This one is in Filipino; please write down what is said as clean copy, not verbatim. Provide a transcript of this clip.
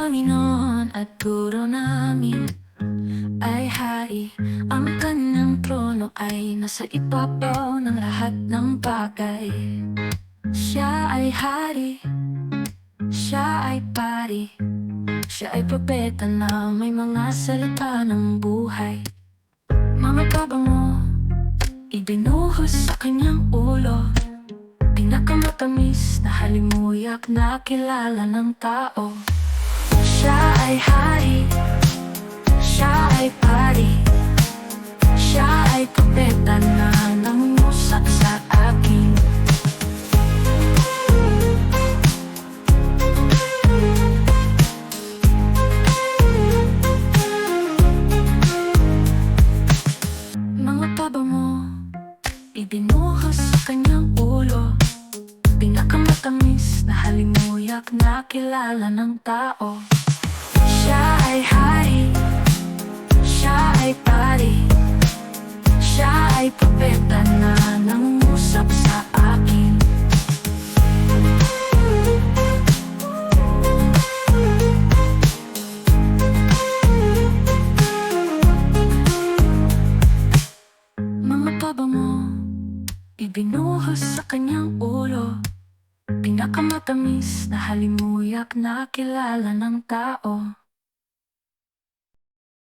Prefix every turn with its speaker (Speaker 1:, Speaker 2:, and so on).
Speaker 1: Panginoon at Guro namin ay hari. Ang kanyang trono ay nasa ibabaw ng lahat ng bagay. Siya ay hari, siya ay pari, siya ay propeta na may mga salita ng buhay. Mga pabango, ibinuhos sa kanyang ulo, pinakamatamis na halimuyak na kilala ng tao. Siya ay hari, siya ay pari, siya ay propeta na nangungusap sa akin. Mga pabango, ibinuhos sa kanyang ulo, pinakamatamis na halimuyak na kilala ng tao. Siya ay hari, siya ay pari, siya ay propeta na nangungusap sa akin. Mga pabango, ibinuhos sa kanyang ulo, pinakamatamis na halimuyak na kilala ng tao.